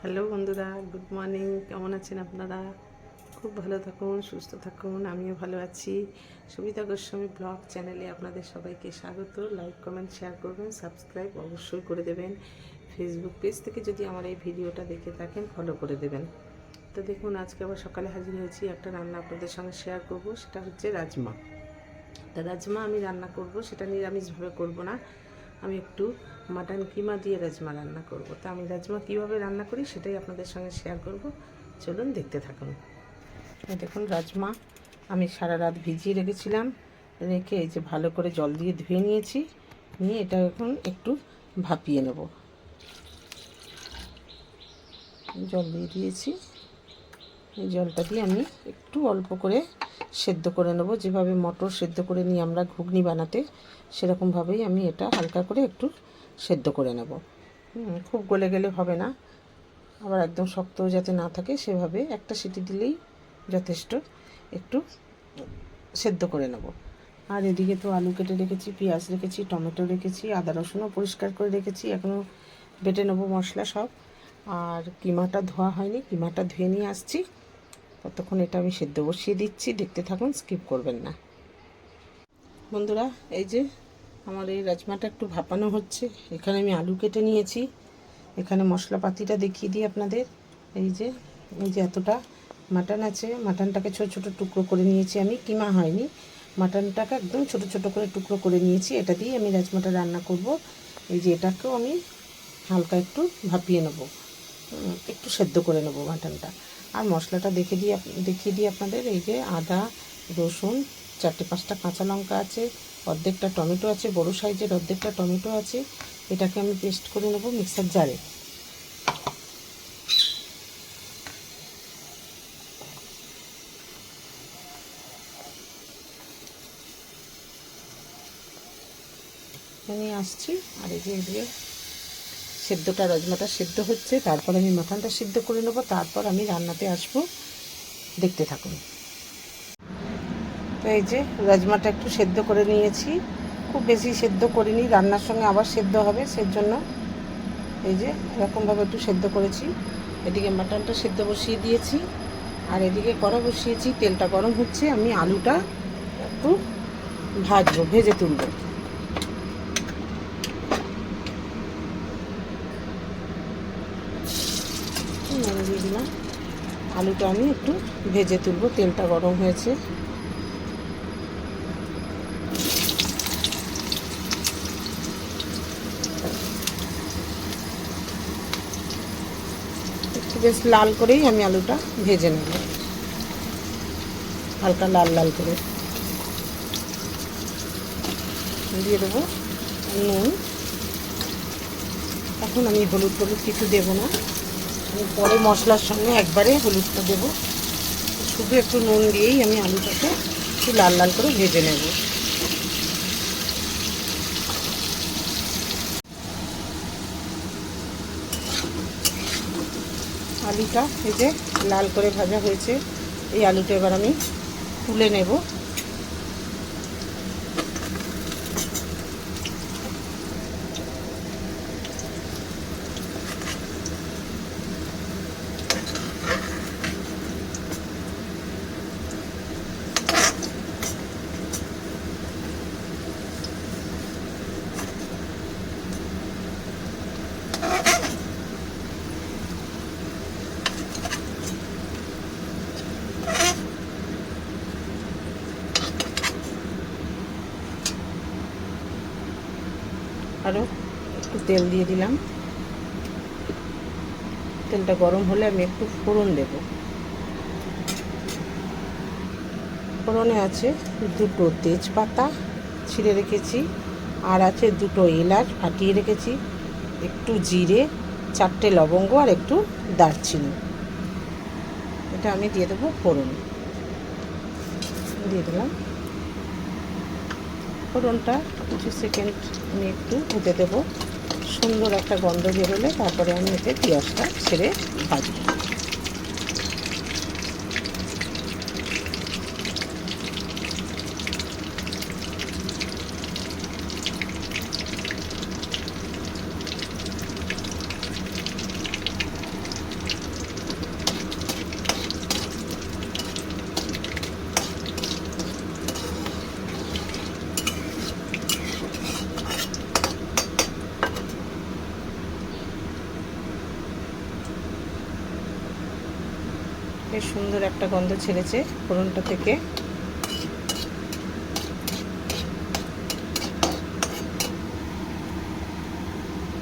Hello বন্ধুরা, good morning. কেমন আছেন আপনারা? খুব ভালো থাকুন, সুস্থ থাকুন। আমিও ভালো আছি। সবিতা গোস্বামী ব্লগ চ্যানেলে আপনাদের সবাইকে স্বাগত। লাইক, কমেন্ট, শেয়ার করবেন, সাবস্ক্রাইব অবশ্যই করে দেবেন। ফেসবুক পেজ থেকে যদি আমার এই ভিডিওটা দেখে থাকেন, ফলো করে দেবেন। তো দেখুন, আজকে আবার সকালে হাজির হয়েছি। একটা রান্না আপনাদের সঙ্গে শেয়ার করব, সেটা হচ্ছে রাজমা। তা রাজমা আমি রান্না করব, সেটা নিরামিষভাবে করব না। আমি একটু মাটন কিমা দিয়ে রাজমা রান্না করব। তা আমি রাজমা কীভাবে রান্না করি সেটাই আপনাদের সঙ্গে শেয়ার করব। চলুন দেখতে থাকুন। দেখুন, রাজমা আমি সারা রাত ভিজিয়ে রেখেছিলাম। রেখে এই যে ভালো করে জল দিয়ে ধুয়ে নিয়েছি। নিয়ে এটা এখন একটু ভাপিয়ে নেব। জল দিয়ে দিয়েছি। এই জলটা দিয়ে আমি একটু অল্প করে সেদ্ধ করে নেব। যেভাবে মটর সেদ্ধ করে নিই আমরা ঘুগনি বানাতে, সেরকমভাবেই আমি এটা হালকা করে একটু সেদ্ধ করে নেব। খুব গলে গেলে হবে না, আবার একদম শক্তও যাতে না থাকে, সেভাবে একটা সিটি দিলেই যথেষ্ট। একটু সেদ্ধ করে নেব। আর এদিকে তো আলু কেটে রেখেছি, পেঁয়াজ রেখেছি, টমেটো রেখেছি, আদা রসুনও পরিষ্কার করে রেখেছি। এখনও বেটে নেবো মশলা সব। আর কিমাটা ধোয়া হয়নি, কিমাটা ধুয়ে নিয়ে আসছি। ততক্ষণ এটা আমি সেদ্ধ বসিয়ে দিচ্ছি, দেখতে থাকুন, স্কিপ করবেন না বন্ধুরা। এই যে আমার এই রাজমাটা একটু ভাপানো হচ্ছে। এখানে আমি আলু কেটে নিয়েছি। এখানে মশলাপাতিটা দেখিয়ে দিই আপনাদের। এই যে এতটা মাটন আছে, মাটনটাকে ছোটো ছোটো টুকরো করে নিয়েছি আমি, কিমা হয়নি। মাটনটাকে একদম ছোটো ছোটো করে টুকরো করে নিয়েছি। এটা দিয়ে আমি রাজমাটা রান্না করব। এই যে এটাকেও আমি হালকা একটু ভাপিয়ে নেব, একটু সেদ্ধ করে নেব মাটনটা। আর মশলাটা দেখিয়ে দিই আপনাদের। এই যে আদা রসুন, 4-5টা কাঁচা লঙ্কা আছে, অর্ধেকটা টমেটো আছে, বড়ো সাইজের অর্ধেকটা টমেটো আছে। এটাকে আমি পেস্ট করে নেব মিক্সার জারে। নিয়ে আসছি। আর এই যে এদিকে রাজমাটা সেদ্ধ হচ্ছে, তারপর আমি মাটনটা সিদ্ধ করে নেব, তারপর আমি রান্নাতে আসব, দেখতে থাকুন। তো এই যে রাজমাটা একটু সেদ্ধ করে নিয়েছি, খুব বেশি সেদ্ধ করিনি, রান্নার সঙ্গে আবার সেদ্ধ হবে সেজন্য এই যে এরকমভাবে একটু সেদ্ধ করেছি। এদিকে মাটনটা সেদ্ধ বসিয়ে দিয়েছি, আর এদিকে কড়া বসিয়েছি, তেলটা গরম হচ্ছে। আমি আলুটা একটু ভেজে তুলব। দিয়ে দিলাম। আলুটা আমি একটু ভেজে তুলব, তেলটা গরম হয়েছে। একটু বেশ লাল করেই আমি আলুটা ভেজে নেব, হালকা লাল লাল করে। দিয়ে দেবো নুন। এখন আমি হলুদ কিছু দেবো না, আমি পরে মশলার সঙ্গে একবারে হলুদটা দেবো। শুধু একটু নুন দিয়েই আমি আলুটাকে একটু লাল লাল করে ভেজে নেব। আলুটা এই যে লাল করে ভাজা হয়েছে। এই আলুটা এবার আমি তুলে নেব। আরও একটু তেল দিয়ে দিলাম। তেলটা গরম হলে আমি একটু ফোড়ন দেব। ফোড়নে আছে 2টো তেজপাতা ছিঁড়ে রেখেছি, আর আছে 2টো এলাচ ফাটিয়ে রেখেছি, একটু জিরে, 4টে লবঙ্গ, আর একটু দারচিনি। এটা আমি দিয়ে দেবো ফোড়ন। দিয়ে দিলাম ফোড়নটা। কিছু সেকেন্ড আমি একটু হতে দেবো। সুন্দর একটা গন্ধ বেরোলে তারপরে আমি এতে পেঁয়াজটা ছেড়ে ভাজবো। বেশ সুন্দর একটা গন্ধ ছেড়েছে ফোড়নটা থেকে।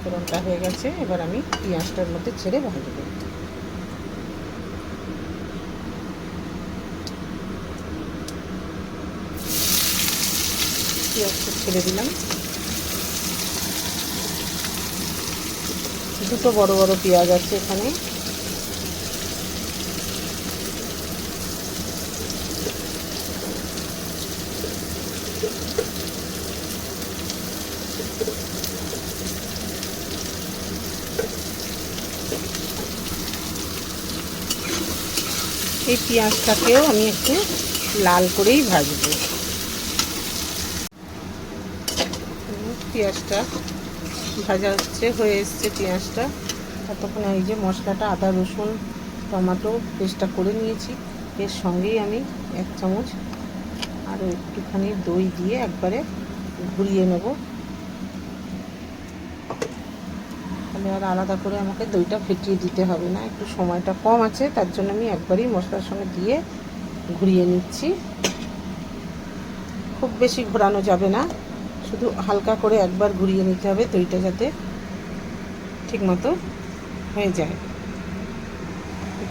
ফোড়নটা হয়ে গেছে, এবার আমি পেঁয়াজটার মধ্যে ছেড়ে ভাজব। পেঁয়াজটা ছেড়ে দিলাম। দুটো বড় বড় পেঁয়াজ আছে এখানে। এই পেঁয়াজটাকেও আমি একটু লাল করেই ভাজবো। পেঁয়াজটা ভাজা হয়ে এসছে পেঁয়াজটা। ততক্ষণে এই যে মশলাটা আদা রসুন টমেটো পেস্টটা করে নিয়েছি, এর সঙ্গেই আমি 1 চামচ আরও একটুখানি দই দিয়ে একবারে ঘুরিয়ে নেব। তাহলে আর আলাদা করে আমাকে দইটা ফেটিয়ে দিতে হবে না, একটু সময়টা কম আছে, তার জন্য আমি একবারই মশলার সঙ্গে দিয়ে ঘুরিয়ে নিচ্ছি। খুব বেশি ঘোরানো যাবে না, শুধু হালকা করে একবার ঘুরিয়ে নিতে হবে, দইটা যাতে ঠিকমতো হয়ে যায়।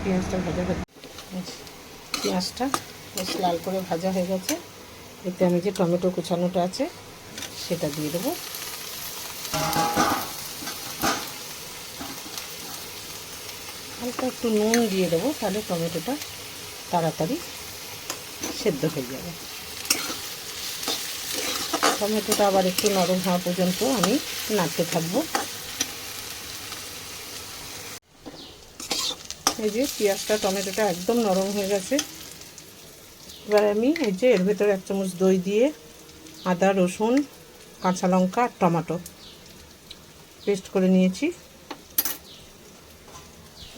পেঁয়াজটা ভাজা পেঁয়াজটা বেশ লাল করে ভাজা হয়ে গেছে। এতে আমি যে টমেটো কুচানোটা আছে সেটা দিয়ে দেবো। হালকা একটু নুন দিয়ে দেবো, তাহলে টমেটোটা তাড়াতাড়ি সেদ্ধ হয়ে যাবে। টমেটোটা আবার একটু নরম হওয়া পর্যন্ত আমি নাড়তে থাকবো। এই যে পেঁয়াজটা টমেটোটা একদম নরম হয়ে গেছে। এবার আমি এই যে এর ভেতরে 1 চামচ দই দিয়ে আদা রসুন কাঁচা লঙ্কা আর টমেটো পেস্ট করে নিয়েছি,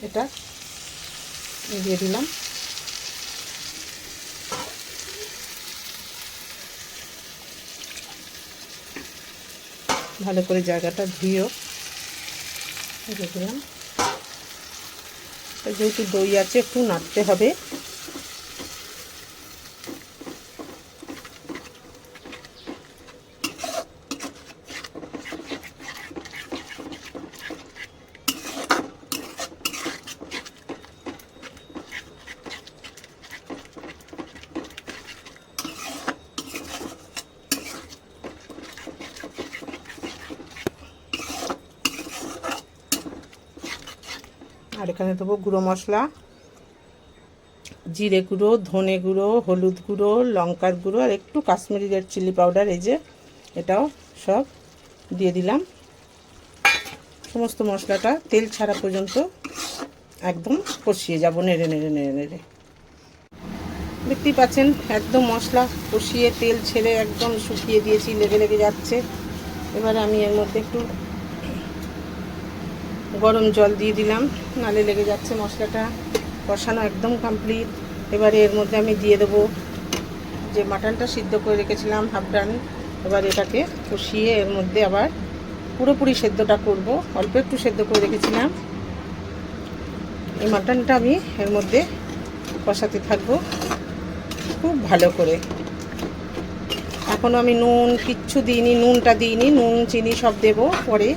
এটা দিয়ে দিলাম। ভালো করে জায়গাটা ধুয়েও দিয়ে দিলাম। যেহেতু দই আছে একটু নাড়তে হবে। আর এখানে দেবো গুঁড়ো মশলা, জিরে গুঁড়ো ধনে গুঁড়ো হলুদ গুঁড়ো লঙ্কার গুঁড়ো আর একটু কাশ্মীরি রেড চিলি পাউডার। এই যে এটাও সব দিয়ে দিলাম। সমস্ত মশলাটা তেল ছাড়া পর্যন্ত একদম কষিয়ে যাব, নেড়ে নেড়ে নেড়ে নেড়ে। দেখতেই পাচ্ছেন একদম মশলা কষিয়ে তেল ছেড়ে একদম শুকিয়ে দিয়েছি, লেগে লেগে যাচ্ছে। এবারে আমি এর মধ্যে একটু গরম জল দিয়ে দিলাম, নালে লেগে যাচ্ছে। মশলাটা কষানো একদম কমপ্লিট। এবারে এর মধ্যে আমি দিয়ে দেবো যে মাটনটা সিদ্ধ করে রেখেছিলাম হাফ ডান। এবার এটাকে কষিয়ে এর মধ্যে আবার পুরোপুরি সেদ্ধটা করব, অল্প একটু সেদ্ধ করে রেখেছিলাম। এই মাটনটা আমি এর মধ্যে কষাতে থাকবো খুব ভালো করে। এখনও আমি নুন কিচ্ছু দিইনি, নুনটা দিইনি, নুন চিনি সব দেব পরে।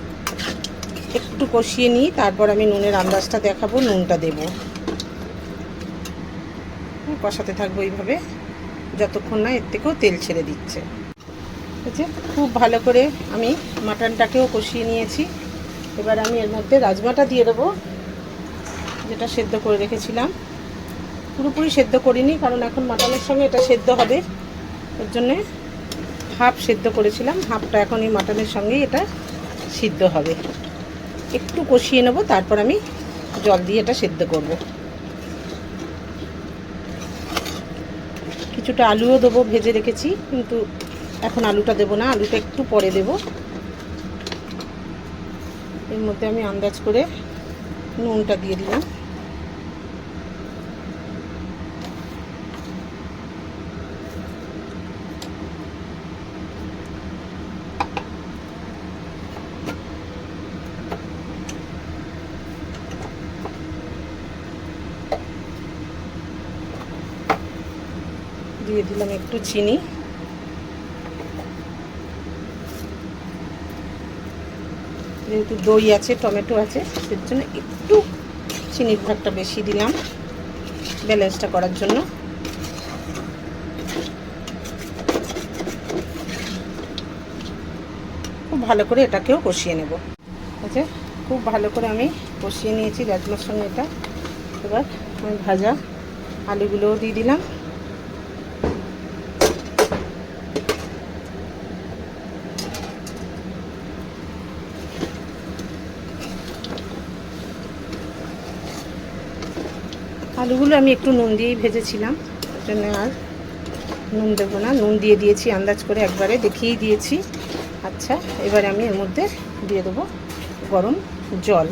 একটু কষিয়ে নিই, তারপর আমি নুনের আন্দাজটা দেখাবো, নুনটা দেব। কষাতে থাকবো এইভাবে যতক্ষণ না এর থেকেও তেল ছেড়ে দিচ্ছে। ঠিক আছে, খুব ভালো করে আমি মাটনটাকেও কষিয়ে নিয়েছি। এবার আমি এর মধ্যে রাজমাটা দিয়ে দেবো, যেটা সেদ্ধ করে রেখেছিলাম। পুরোপুরি সেদ্ধ করিনি, কারণ এখন মাটনের সঙ্গে এটা সেদ্ধ হবে, ওর জন্যে হাফ সেদ্ধ করেছিলাম, হাফটা এখন এই মাটনের সঙ্গেই এটা সিদ্ধ হবে। একটু কষিয়ে নেব, তারপর আমি জল দিয়ে এটা সেদ্ধ করব। কিছুটা আলুও দেবো, ভেজে রেখেছি, কিন্তু এখন আলুটা দেবো না, আলুটা একটু পরে দেব। এর মধ্যে আমি আন্দাজ করে নুনটা দিয়ে দিলাম। দিয়ে দিলাম একটু চিনি, যেহেতু দই আছে, টমেটো আছে, সের জন্য একটু চিনির ভাগটা বেশি দিলাম ব্যালেন্সটা করার জন্য। খুব ভালো করে এটাকেও কষিয়ে নেব। আচ্ছা, খুব ভালো করে আমি কষিয়ে নিয়েছি রাজমার সঙ্গে এটা। এবার আমি ভাজা আলুগুলোও দিয়ে দিলাম। আলুগুলো আমি একটু নুন দিয়েই ভেজেছিলাম, ওই জন্য আর নুন দেবো না। নুন দিয়ে দিয়েছি আন্দাজ করে, একবারে দেখিয়েই দিয়েছি। আচ্ছা, এবারে আমি এর মধ্যে দিয়ে দেবো গরম জল।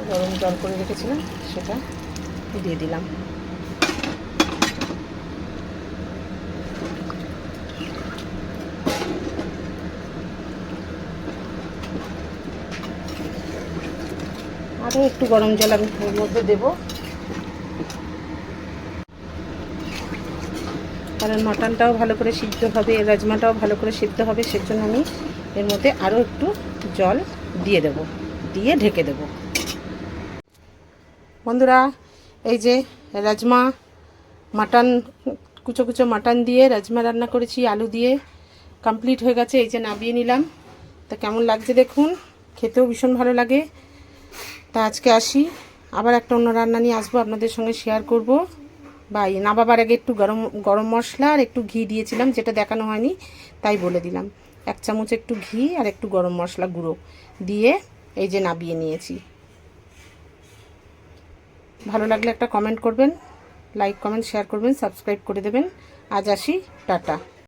গরম জল করে রেখেছিলাম, সেটা দিয়ে দিলাম। আরও একটু গরম জল আমি এর মধ্যে দেবো, কারণ মাটনটাও ভালো করে সিদ্ধ হবে, রাজমাটাও ভালো করে সিদ্ধ হবে, সেজন্য আমি এর মধ্যে আরও একটু জল দিয়ে দেব, দিয়ে ঢেকে দেব। বন্ধুরা, এই যে রাজমা মাটন, কুচো কুচো মাটন দিয়ে রাজমা রান্না করেছি আলু দিয়ে, কমপ্লিট হয়ে গেছে। এই যে নামিয়ে নিলাম। তা কেমন লাগছে দেখুন, খেতেও ভীষণ ভালো লাগে। তা আজকে আসি, আবার একটা অন্য রান্না নিয়ে আসবো, আপনাদের সঙ্গে শেয়ার করব। বাই। নামাবার আগে একটু গরম মশলা আর একটু ঘি দিয়েছিলাম, যেটা দেখানো হয়নি তাই বলে দিলাম। 1 চামচ একটু ঘি আর একটু গরম মশলা গুঁড়ো দিয়ে এই যে নামিয়ে নিয়েছি। ভালো লাগলে একটা কমেন্ট করবেন, লাইক কমেন্ট শেয়ার করবেন, সাবস্ক্রাইব করে দেবেন। আজ আসি, টাটা।